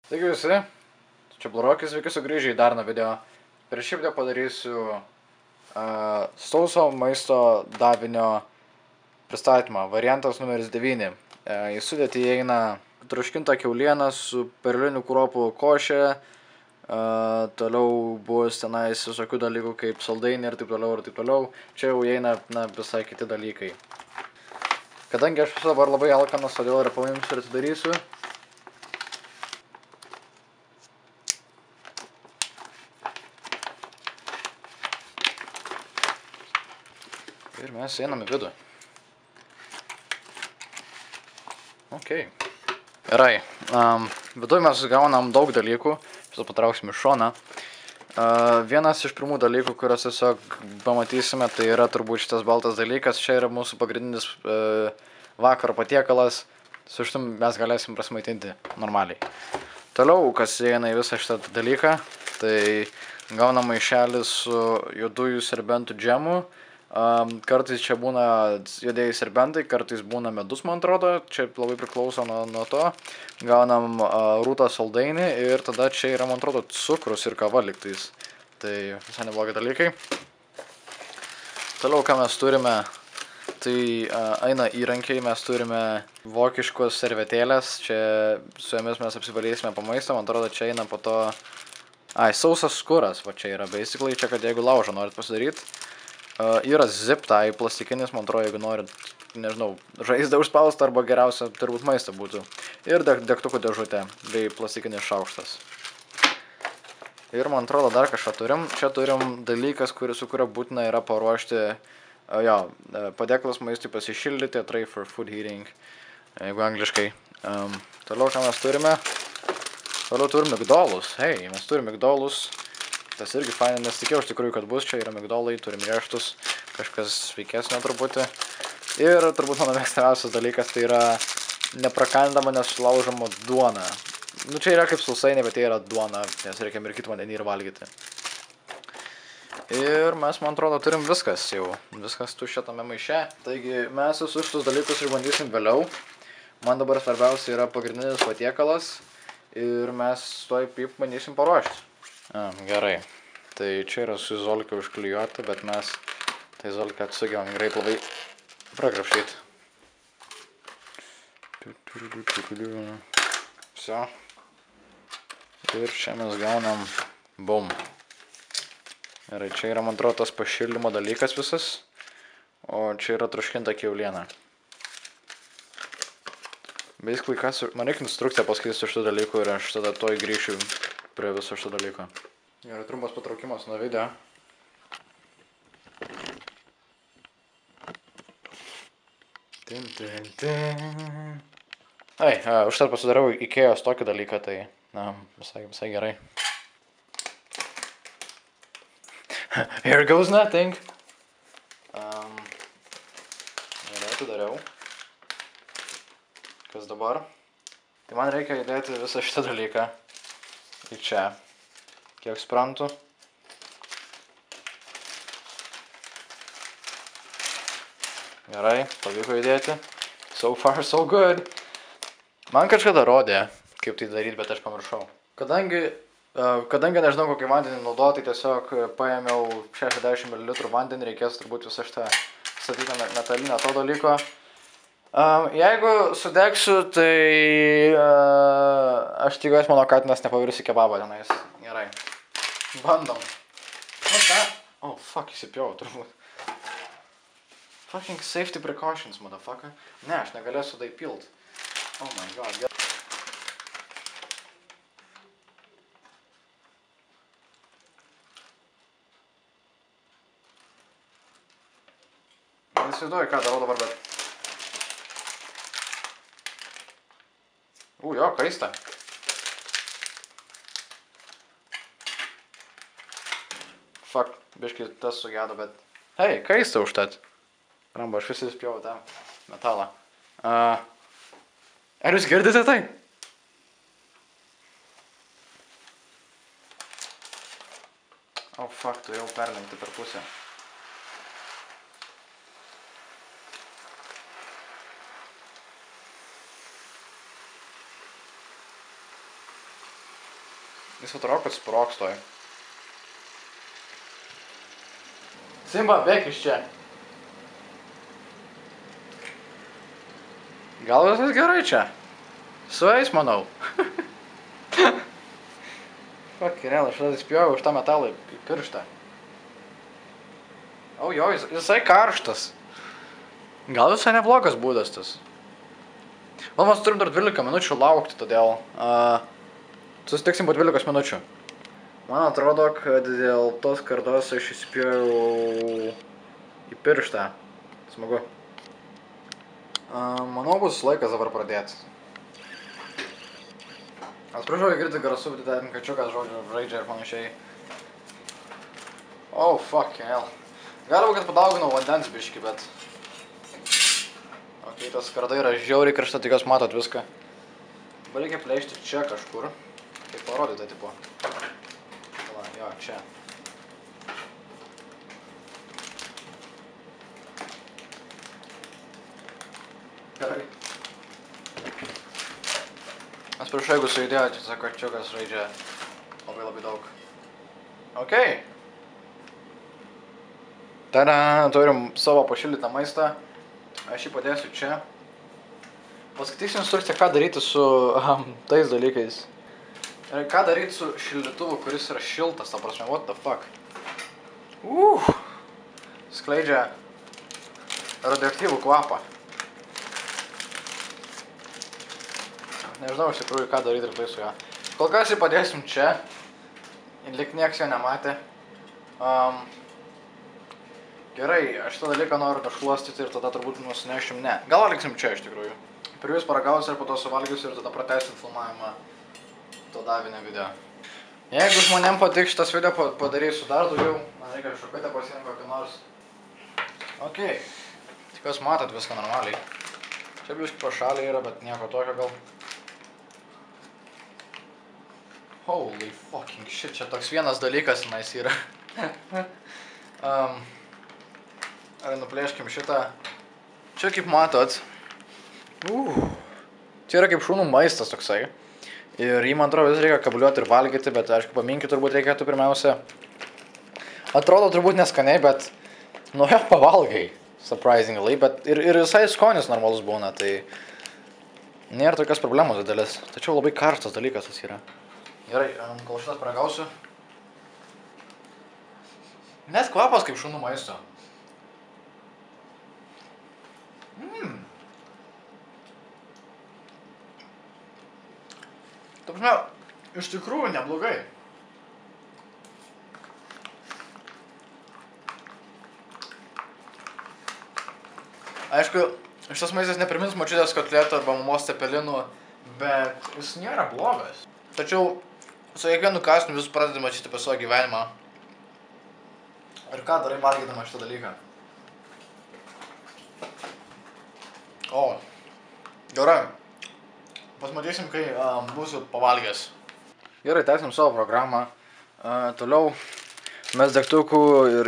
Taigi visi, čia Blurokis, sveiki sugrįžę į dar vieną video. Prieš šį video padarysiu sauso maisto davinio pristatymą, variantas numeris 9. Į sudėtį įeina troškinta kiauliena su perlinių kruopų košė, toliau bus tenais visokių dalykų kaip saldainiai ir taip toliau ir taip toliau. Čia jau įeina visai kiti dalykai. Kadangi aš dabar labai alkanas, todėl ir paimsiu ir atidarysiu. Ir mes einam į vidų. Ok. Gerai. Viduje mes gaunam daug dalykų. Šitą patrauksim iš šoną. Vienas iš pirmų dalykų, kuriuos tiesiog pamatysime, tai yra turbūt šitas baltas dalykas. Čia yra mūsų pagrindinis vakaro patiekalas. Su šitum mes galėsim prasimaitinti normaliai. Toliau, kas įeina į visą šitą dalyką, tai gaunam maišelį su juodųjų serbentų džemu. Kartais čia būna juodieji serbentai, kartais būna medus, man atrodo, čia labai priklauso nuo to. Gaunam rūtą saldainį ir tada čia yra, man atrodo, cukrus ir kava liktais. Tai visai neblogi dalykai. Toliau, ką mes turime, tai eina įrankiai, mes turime vokiškos servetėlės, čia su jomis mes apsivalysime po maistą, man atrodo, čia eina po to, sausas skuras, va čia yra basically, čia kad jeigu laužą norit pasidaryti. Yra zip tie plastikinis, man atrodo, jeigu norit, nežinau, žaizdą užspausti arba geriausia turbūt maistą būtų. Ir degtukų dėžutė bei plastikinis šaukštas. Ir man atrodo dar kažką turim. Čia turim dalykas, su kurio būtina yra paruošti, padėklas maistui pasišildyti, tray for food heating, jeigu angliškai. Toliau ką mes turime? Toliau turim migdolus. Hei, mes turim migdolus. Tas irgi fainai, nes tikėjau iš tikrųjų, kad bus. Čia yra migdolai, turim riešutus, kažkas sveikesnio truputį. Ir turbūt mano mėgstamiausias dalykas tai yra neprakandama nesulaužoma duona. Nu čia yra kaip sausainė, bet tai yra duona, nes reikia mirkyti vandenį ir valgyti. Ir mes, man atrodo, turim viskas jau. Viskas tuščia tame maiše. Taigi mes visus šitus dalykus išbandysim vėliau. Man dabar svarbiausia yra pagrindinis patiekalas. Ir mes toj bandysim paruošti. Gerai, tai čia yra su izolika užklijuota, bet mes tą izoliką sugebam greit labai prakrapštyti. Vso. Ir čia mes gaunam bum. Gerai, čia yra, man atrodo, tas pašildymo dalykas visas, o čia yra troškinta kiauliena. Basically, man reikia instrukciją paskaityti su šitų dalykų ir aš tada toj grįšiu prie viso šito dalyko. Gerai, trumpas patraukimas nuo video. Užtat pasidariau Ikėjos tokį dalyką, tai visai gerai. Here goes nothing. Gerai, atidariau. Kas dabar? Tai man reikia įdėti visą šitą dalyką į čia, kiek suprantu. Gerai, pavyko įdėti. So far, so good. Man kažkada rodė, kaip tai daryti, bet aš pamiršau. Kadangi nežinau, kokį vandenį naudoti, tiesiog paėmiau 60 ml vandenį, reikės turbūt visą šitą statyti metalinę to dalyko. Jeigu sudegsiu, tai aš tikiuosi mano katinas nepavirs į kebabą tenais. Gerai. Bandom. Oh, fuck, įsipjau turbūt. Fucking safety precautions, motherfucker. Ne, aš negalėsiu tai pilt. Oh my god. Nesivaiduoju, ką darau dabar, bet... Jo, kaista. Fuck, biškai tas sugedo, bet... Hei, kaista užtat. Ramba, aš visi spjauju tą metalą. Ar jūs girdite tai? Oh, fuck, tu jau perlenkti per pusę. Jis atrodo, kad sproks toj. Simba, bėk iš čia. Gal viskas gerai čia? Sueis, manau. Fucking hell, aš tada spjojau už tą metalą į pirštą. O jo, jisai karštas. Gal visai neblogas būdas tas. Gal mes turim dar 12 minučių laukti, todėl susitiksim po 12 minučių. Man atrodo, kad dėl tos kartos aš įspjojau į pirštą. Smagu. Manau, bus laikas dabar pradėti. Atsiprašau, girdi garsų, bet ten kačiukas žaidžia ir panašiai. Oh, fucking hell. Galima, kad padauginau vandens biškį, bet... Ok, tas karda yra žiauriai karšta, tik jūs matot viską. Dabar reikia plėšti čia kažkur. Kaip parodyti, tipo. Va, jo, čia. Gerai. Atsiprašau, jeigu sujudėjo, čia kačiukas žaidžia labai daug. Ok. Tada turim savo pašildytą maistą. Aš jį padėsiu čia. Paskaitysiu instrukciją, ką daryti su tais dalykais. Ir ką daryti su šildytuvu, kuris yra šiltas, ta prasme, what the fuck. Skleidžia radioaktyvų kvapą. Nežinau iš tikrųjų, ką daryti ir tai su juo. Kol kas jį padėsim čia. Ir lyg nieks jo nematė. Gerai, aš šitą dalyką noriu nušluostyti ir tada turbūt nusinešim. Ne, gal liksim čia iš tikrųjų. Pirmius paragausiu ir po to suvalgysiu ir tada pratęsim filmavimą to davinio video. Jeigu žmonėm patiks šitas video, padarysiu dar daugiau. Man reikia šukutę pasiimti kokį nors. Ok. Tikiuosi matot viską normaliai. Čia biškį pašaliai yra, bet nieko tokio gal. Holy fucking shit, čia toks vienas dalykas tenais yra. Ar nuplėškim šitą. Čia kaip matot. Čia yra kaip šunų maistas toksai. Ir jį, man atrodo, vis reikia kabliuoti ir valgyti, bet aišku, paminki turbūt reikėtų pirmiausia. Atrodo turbūt neskaniai, bet nu jo pavalgai, surprisingly, bet ir visai skonis normalus būna, tai nėra tokios problemos didelis. Tačiau labai karštas dalykas tas yra. Gerai, kol šitas paragausiu. Net kvapas kaip šunų maisto. Ta prasme, iš tikrųjų neblogai. Aišku, šitas maistas neprimins močiutės kotletų arba mamos cepelinų, bet jis nėra blogas. Tačiau su kiekvienu kąsniu vis pradedi matyti apie savo gyvenimą. Ir ką darai valgydama šitą dalyką? O, gerai. Pasmatysim, kai būsiu pavalgęs. Gerai, tęsim savo programą. Toliau mes degtukų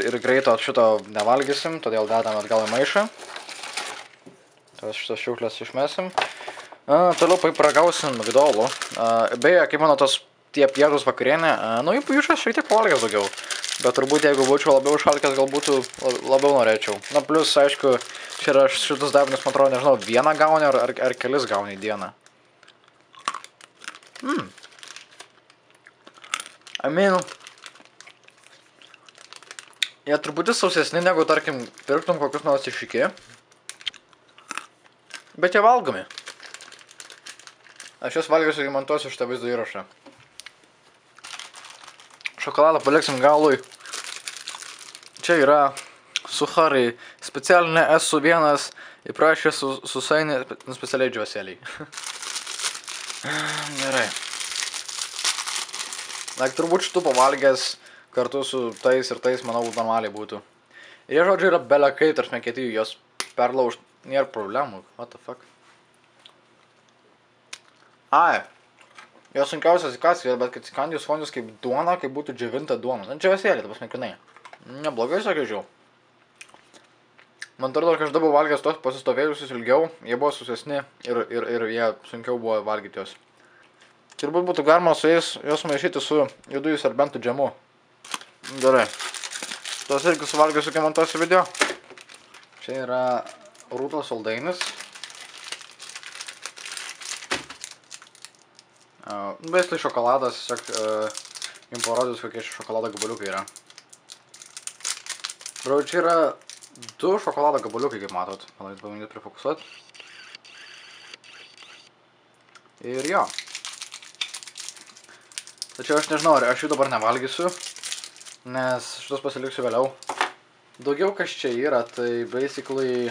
ir greito šito nevalgysim, todėl dedam atgal į maišą. Šitas šiukšlės išmesim. Toliau paragausim migdolų. Beje, kaip mano tie pietūs vakarienė, nu jų šiek tiek pavalgęs daugiau. Bet turbūt jeigu būčiau labiau šalkęs, gal būtų labiau norėčiau. Na, plius, aišku, čia yra šitus davinius, man atrodo, nežinau, vieną gauni ar kelis gauni į dieną. I mean, jie truputį sausesni, negu, tarkim, pirktum kokius nors iš iki. Bet jie valgomi. Aš juos valgysiu ir montuosiu šitą vaizdo įrašą. Šokoladą paliksim galui. Čia yra suharai. Specialinė S1 įprašė susainį specialiai džiuosėliai. Gerai. Turbūt šitų pavalgęs kartu su tais ir tais, manau, normaliai būtų. Ir jie žodžiai yra belekai, tarp nekėtijų, jos perlaužt, nėra problemų. What the fuck? Ai. Jo sunkiausias įkąs, bet kad skandijus fondijus kaip duona, kaip būtų džiovinta duona. Na, džiovesėlė, ta prasme, kinai. Neblogai sakyčiau. Man atrodo, kad aš dabar valgęs tos pasistovėjusius ilgiau, jie buvo susesni ir jie sunkiau buvo valgyti jos. Turbūt būtų galima su jais juos maišyti su juodųjų serbentų džemu. Gerai. Tos irgi suvalgysiu, kai montuosiu video. Čia yra rūtos saldainis. Basically šokoladas, tiesiog jums parodys, kokie šokolado gabaliukai yra. Bro, čia yra 2 šokolado gabaliukai, kaip matot. Palaikit, pabandyti prifokusuoti. Ir jo. Tačiau aš nežinau, ar aš jų dabar nevalgysiu, nes šitus pasiliksiu vėliau. Daugiau kas čia yra, tai basically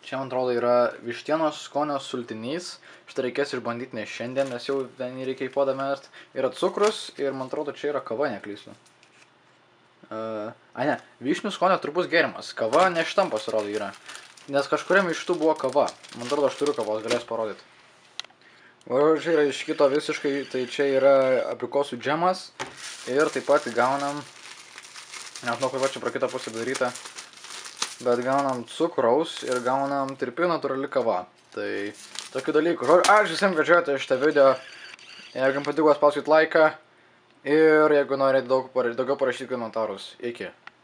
čia, man atrodo, yra vištienos skonio sultinys. Šitą reikės išbandyti ne šiandien, nes jau ten reikia į puodą mest. Yra cukrus ir, man atrodo, čia yra kava, neklystu. Ne, vyšnių skonio turbūt gėrimas. Kava ne šitam pasirodo yra. Nes kažkuriam iš tų buvo kava. Man atrodo, aš turiu kavos, galės parodyti. O čia yra iš kito visiškai, tai čia yra aprikosų džemas. Ir taip pat gaunam, nežinau, kaip čia pro kitą pusę daryta, bet gaunam cukraus ir gaunam tirpi natūrali kava. Tai tokių dalykų. Ačiū visiems, kad žiūrėjote šitą video. Jeigu jums patiko, spauskit laiką. Ir jeigu norite daugiau parašyti komentarus. Iki.